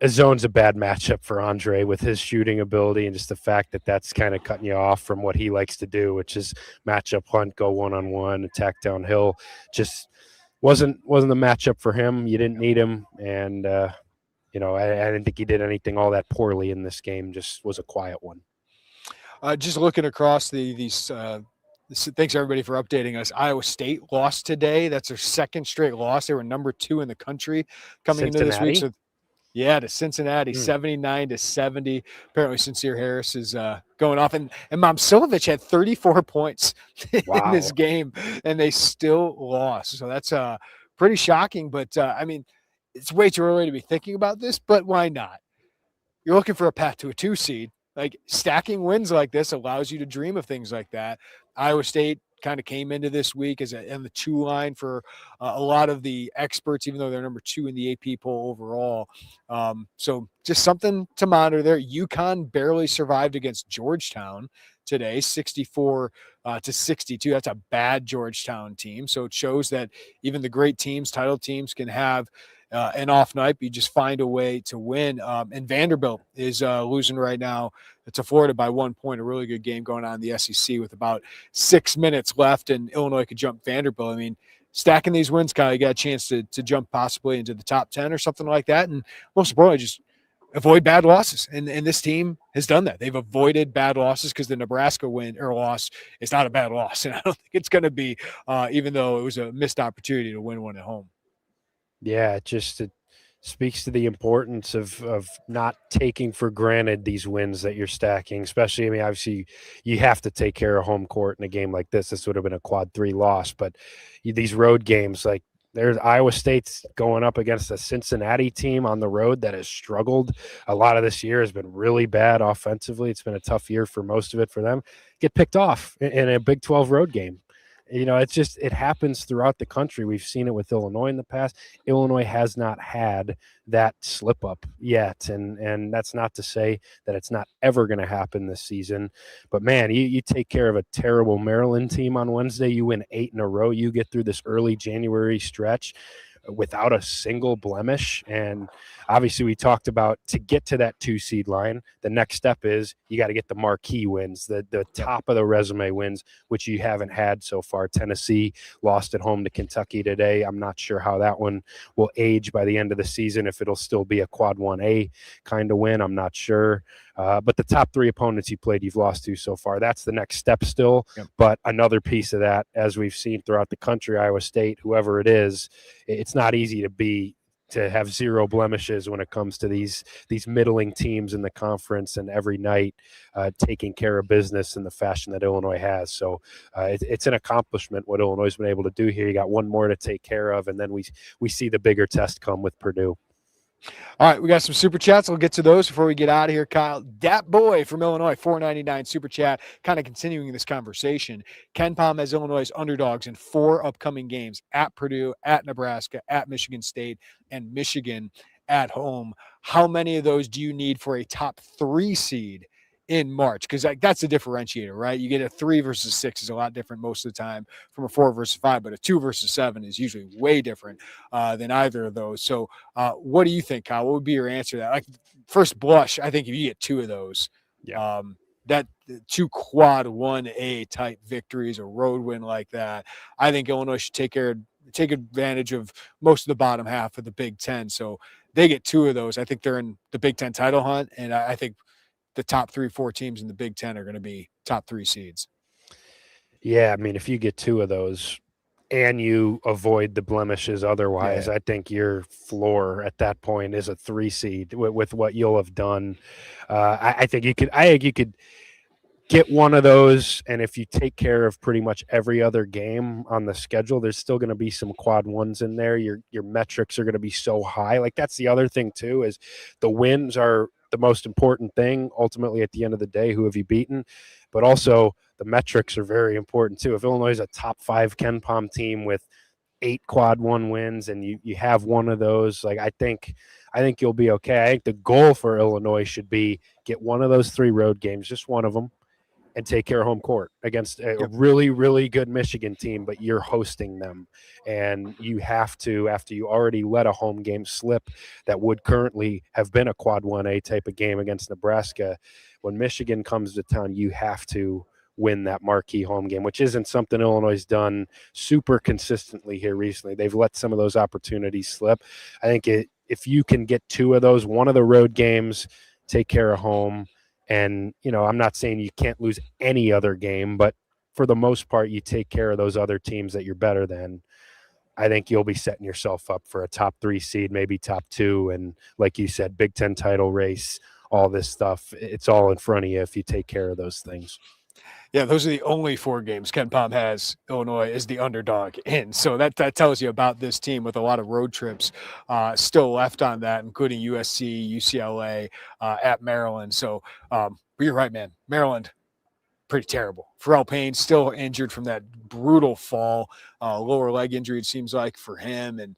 a zone's a bad matchup for Andre with his shooting ability and just the fact that that's kind of cutting you off from what he likes to do, which is matchup hunt, go one-on-one, attack downhill. Just wasn't the matchup for him. You didn't need him, and I didn't think he did anything all that poorly in this game. Just was a quiet one. Just looking across these. Thanks everybody for updating us. Iowa State lost today. That's their second straight loss. They were number 2 in the country coming into this week. So, yeah, to Cincinnati, 79-70. Apparently, Sincere Harris is going off, and Momcilovic had 34 points in this game, and they still lost. So that's pretty shocking. But I mean, it's way too early to be thinking about this. But why not? You're looking for a path to a 2 seed. Like, stacking wins like this allows you to dream of things like that. Iowa State kind of came into this week as in the 2 line for a lot of the experts, even though they're number 2 in the AP poll overall. So just something to monitor there. UConn barely survived against Georgetown today, 64-62. That's a bad Georgetown team. So it shows that even the great teams, title teams, can have an off night, but you just find a way to win. And Vanderbilt is losing right now to Florida by 1 point. A really good game going on in the SEC with about 6 minutes left, and Illinois could jump Vanderbilt. I mean, stacking these wins, Kyle, you got a chance to jump possibly into the top 10 or something like that. And most importantly, just avoid bad losses. And this team has done that. They've avoided bad losses because the Nebraska win or loss is not a bad loss. And I don't think it's going to be, even though it was a missed opportunity to win one at home. Yeah, it speaks to the importance of not taking for granted these wins that you're stacking, especially, I mean, obviously you have to take care of home court in a game like this. This would have been a quad 3 loss, but these road games, like there's Iowa State's going up against a Cincinnati team on the road that has struggled a lot of this year, has been really bad offensively. It's been a tough year for most of it for them. Get picked off in a Big 12 road game. It happens throughout the country. We've seen it with Illinois in the past. Illinois has not had that slip up yet. And that's not to say that it's not ever going to happen this season. But man, you take care of a terrible Maryland team on Wednesday. You win 8 in a row. You get through this early January stretch without a single blemish. And obviously we talked about, to get to that 2 seed line, the next step is you got to get the marquee wins, the top of the resume wins, which you haven't had so far. Tennessee lost at home to Kentucky today. I'm not sure how that one will age by the end of the season, if it'll still be a quad 1A kind of win. I'm not sure. But the top 3 opponents you played, you've lost to so far. That's the next step still. Yep. But another piece of that, as we've seen throughout the country, Iowa State, whoever it is, it's not easy to have 0 blemishes when it comes to these middling teams in the conference, and every night taking care of business in the fashion that Illinois has. So it's an accomplishment what Illinois has been able to do here. You got one more to take care of, and then we see the bigger test come with Purdue. All right, we got some super chats. We'll get to those before we get out of here. Kyle, Dat Boy from Illinois, $4.99 super chat, kind of continuing this conversation. Ken Pom has Illinois underdogs in 4 upcoming games: at Purdue, at Nebraska, at Michigan State, and Michigan at home. How many of those do you need for a top 3 seed in March? Because that's a differentiator, right? You get a 3 versus 6 is a lot different most of the time from a 4 versus 5, but a 2 versus 7 is usually way different than either of those. So what do you think, Kyle? What would be your answer to that? Like, first blush, I think if you get 2 of those, that 2 quad 1A type victories, a road win like that, I think Illinois should take advantage of most of the bottom half of the Big Ten. So they get 2 of those. I think they're in the Big Ten title hunt, and I think the top 3-4 teams in the Big Ten are going to be top 3 seeds. Yeah, I mean, if you get 2 of those and you avoid the blemishes otherwise, I think your floor at that point is a 3 seed with what you'll have done. I think you could get one of those, and if you take care of pretty much every other game on the schedule, there's still going to be some quad 1s in there. Your metrics are going to be so high. Like, that's the other thing too, is the wins are the most important thing ultimately at the end of the day. Who have you beaten? But also the metrics are very important too. If Illinois is a top 5 Ken Pom team with 8 quad 1 wins, and you have one of those, like, I think you'll be okay. I think the goal for Illinois should be get one of those 3 road games, just one of them, and take care of home court against a Yep. really, really good Michigan team, but you're hosting them. And you have to, after you already let a home game slip that would currently have been a quad 1A type of game against Nebraska, when Michigan comes to town, you have to win that marquee home game, which isn't something Illinois has done super consistently here recently. They've let some of those opportunities slip. I think if you can get 2 of those, one of the road games, take care of home. And, I'm not saying you can't lose any other game, but for the most part, you take care of those other teams that you're better than. I think you'll be setting yourself up for a top 3 seed, maybe top 2. And like you said, Big Ten title race, all this stuff, it's all in front of you if you take care of those things. Yeah, those are the only 4 games Ken Pom has Illinois as the underdog in. So that tells you about this team with a lot of road trips still left on that, including USC, UCLA, at Maryland. So but you're right, man. Maryland, pretty terrible. Pharrell Payne still injured from that brutal fall, lower leg injury, it seems like, for him. And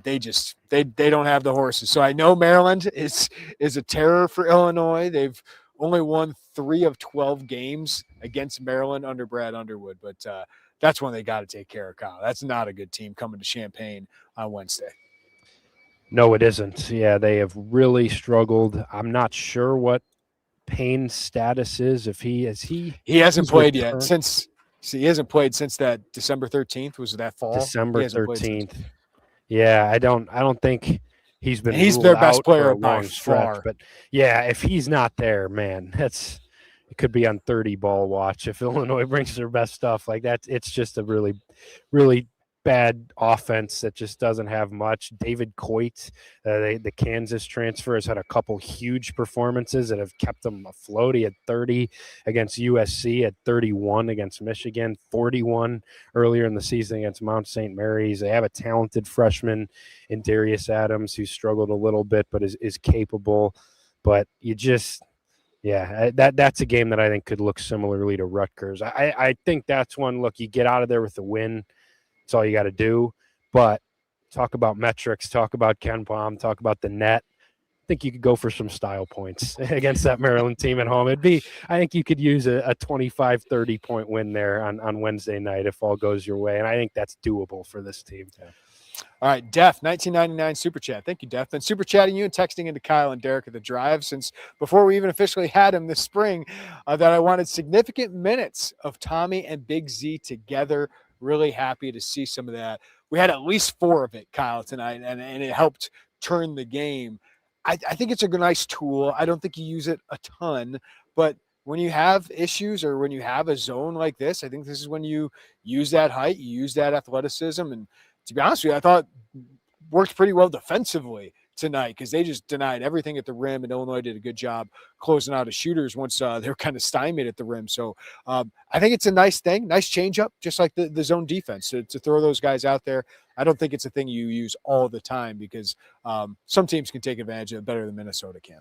they don't have the horses. So I know Maryland is a terror for Illinois. They've only won 3 of 12 games against Maryland under Brad Underwood, but that's one they got to take care of, Kyle. That's not a good team coming to Champaign on Wednesday. No, it isn't. Yeah, they have really struggled. I'm not sure what Payne's status is. If he hasn't played yet since he hasn't played since that December 13th. Was that fall? December 13th. Yeah, I don't think he's been. He's their best player by far. But yeah, if he's not there, man, it could be on 30 ball watch if Illinois brings their best stuff like that. It's just a really, really bad offense that just doesn't have much. David Coit, the Kansas transfer, has had a couple huge performances that have kept them afloat. He had 30 against USC, had 31 against Michigan, 41 earlier in the season against Mount St. Mary's. They have a talented freshman in Darius Adams who struggled a little bit but is capable. But you just – that's a game that I think could look similarly to Rutgers. I think that's one, look, you get out of there with a win. That's all you got to do. But talk about metrics, talk about Ken Pom, talk about the net. I think you could go for some style points against that Maryland team at home. I think you could use a 25, 30-point win there on Wednesday night if all goes your way. And I think that's doable for this team. Yeah. All right, Def, 1999 Super Chat. Thank you, Def. Been Super Chatting you and texting into Kyle and Derek at the Drive since before we even officially had him this spring that I wanted significant minutes of Tommy and Big Z together. Really happy to see some of that. We had at least 4 of it, Kyle, tonight, and it helped turn the game. I think it's a nice tool. I don't think you use it a ton, but when you have issues or when you have a zone like this, I think this is when you use that height, you use that athleticism. And to be honest with you, I thought worked pretty well defensively tonight because they just denied everything at the rim, and Illinois did a good job closing out of shooters once they were kind of stymied at the rim. So I think it's a nice thing, nice change up, just like the zone defense to throw those guys out there. I don't think it's a thing you use all the time because some teams can take advantage of it better than Minnesota can.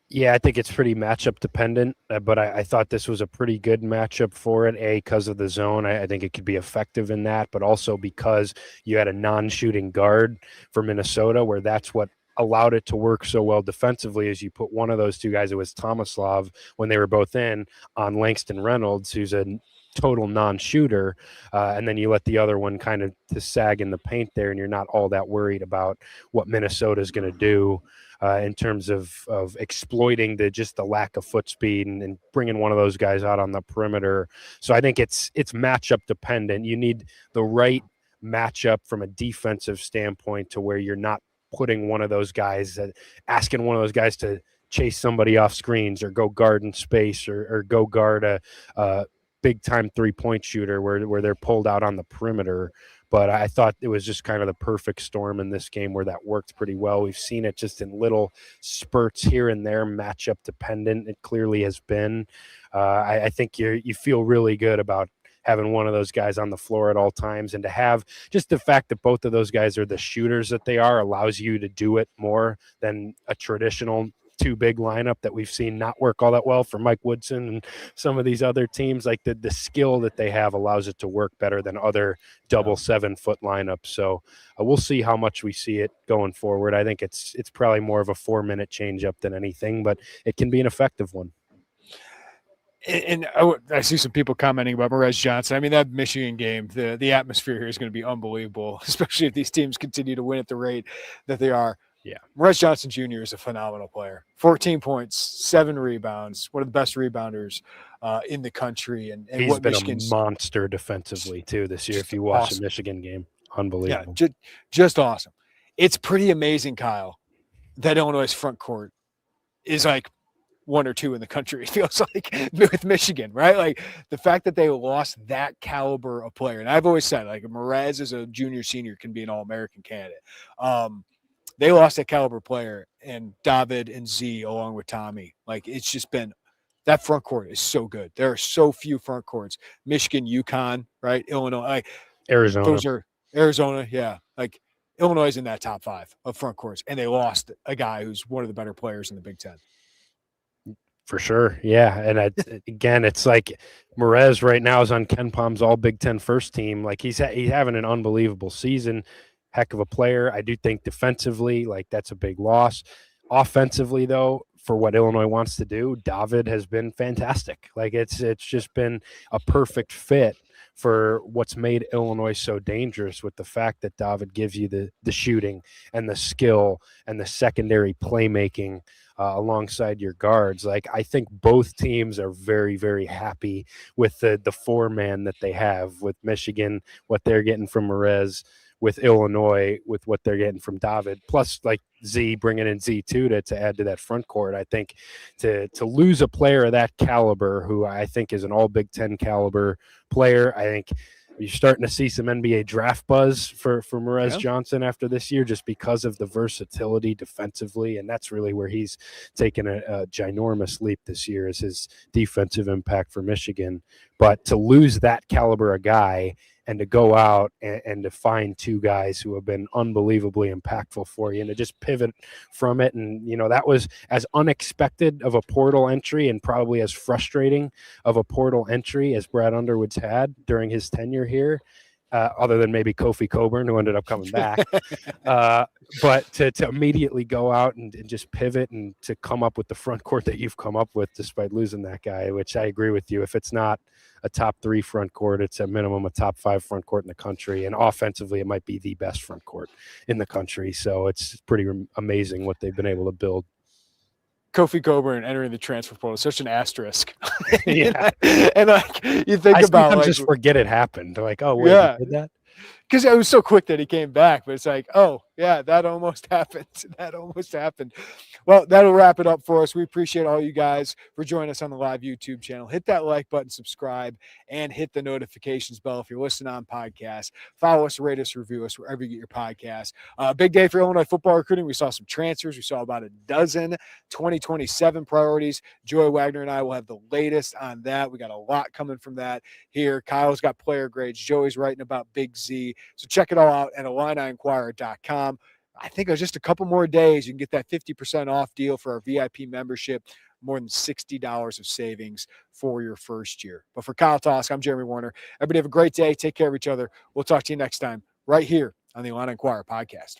Yeah, I think it's pretty matchup dependent, but I thought this was a pretty good matchup for it, because of the zone. I think it could be effective in that, but also because you had a non-shooting guard for Minnesota where that's what allowed it to work so well defensively is you put one of those 2 guys, it was Tomislav when they were both in, on Langston Reynolds, who's a total non-shooter, and then you let the other one kind of to sag in the paint there, and you're not all that worried about what Minnesota is going to do in terms of exploiting the lack of foot speed and bringing one of those guys out on the perimeter. So I think it's matchup dependent. You need the right matchup from a defensive standpoint to where you're not putting one of those guys, asking one of those guys to chase somebody off screens or go guard in space or go guard a big-time three-point shooter where they're pulled out on the perimeter. But I thought it was just kind of the perfect storm in this game where that worked pretty well. We've seen it just in little spurts here and there, matchup dependent. It clearly has been. I think you feel really good about having one of those guys on the floor at all times, and to have just the fact that both of those guys are the shooters that they are allows you to do it more than a traditional 2 big lineup that we've seen not work all that well for Mike Woodson and some of these other teams. Like the skill that they have allows it to work better than other double 7-foot lineups. So we'll see how much we see it going forward. I think it's probably more of a 4-minute change up than anything, but it can be an effective one. And I see some people commenting about Perez Johnson. I mean, that Michigan game, the atmosphere here is going to be unbelievable, especially if these teams continue to win at the rate that they are. Yeah. Perez Johnson Jr. is a phenomenal player. 14 points, 7 rebounds, one of the best rebounders in the country. And He's what been Michigan's a monster defensively, too, this year. If you watch the Michigan game, unbelievable. Yeah, just awesome. It's pretty amazing, Kyle, that Illinois' front court is like 1 or 2 in the country, it feels like, with Michigan, right? Like the fact that they lost that caliber of player. And I've always said, like, Mraz as a junior, senior can be an All-American candidate. They lost that caliber player, and David and Z along with Tommy. Like, it's just been that front court is so good. There are so few front courts. Michigan, UConn, right? Illinois, like Arizona. Those are Arizona, yeah. Like Illinois is in that top 5 of front courts, and they lost a guy who's one of the better players in the Big Ten. For sure. Yeah. And again, it's like Mraz right now is on Ken Palm's all Big Ten first team. Like he's having an unbelievable season. Heck of a player. I do think defensively, like that's a big loss. Offensively, though, for what Illinois wants to do, David has been fantastic. Like it's just been a perfect fit for what's made Illinois so dangerous, with the fact that David gives you the shooting and the skill and the secondary playmaking alongside your guards. Like I think both teams are very, very happy with the 4-man that they have, with Michigan, what they're getting from Mraz, with Illinois, with what they're getting from David, plus like Z, bringing in Z2 to add to that front court. I think to lose a player of that caliber, who I think is an all Big Ten caliber player, I think you're starting to see some NBA draft buzz for Mraz Johnson after this year, just because of the versatility defensively. And that's really where he's taken a ginormous leap this year, is his defensive impact for Michigan. But to lose that caliber of guy and to go out and to find 2 guys who have been unbelievably impactful for you, and to just pivot from it. And, you know, that was as unexpected of a portal entry and probably as frustrating of a portal entry as Brad Underwood's had during his tenure here, other than maybe Kofi Coburn, who ended up coming back. But to immediately go out and just pivot and to come up with the front court that you've come up with despite losing that guy, which I agree with you. If it's not a top 3 front court, it's at minimum a top 5 front court in the country. And offensively, it might be the best front court in the country. So it's pretty amazing what they've been able to build. Kofi Coburn entering the transfer portal is such an asterisk. Yeah. and like you think about, like, just forget it happened. They're like, oh, wait, you did that? Because I was so quick that he came back, but it's like, oh, yeah, that almost happened. That almost happened. Well, that'll wrap it up for us. We appreciate all you guys for joining us on the live YouTube channel. Hit that like button, subscribe, and hit the notifications bell if you're listening on podcast. Follow us, rate us, review us wherever you get your podcast. Big day for Illinois football recruiting. We saw some transfers. We saw about a dozen 2027 priorities. Joey Wagner and I will have the latest on that. We got a lot coming from that here. Kyle's got player grades. Joey's writing about Big Z. So check it all out at IlliniInquirer.com. I think it's just a couple more days. You can get that 50% off deal for our VIP membership, more than $60 of savings for your first year. But for Kyle Tausk, I'm Jeremy Werner. Everybody have a great day. Take care of each other. We'll talk to you next time right here on the Illini Inquirer podcast.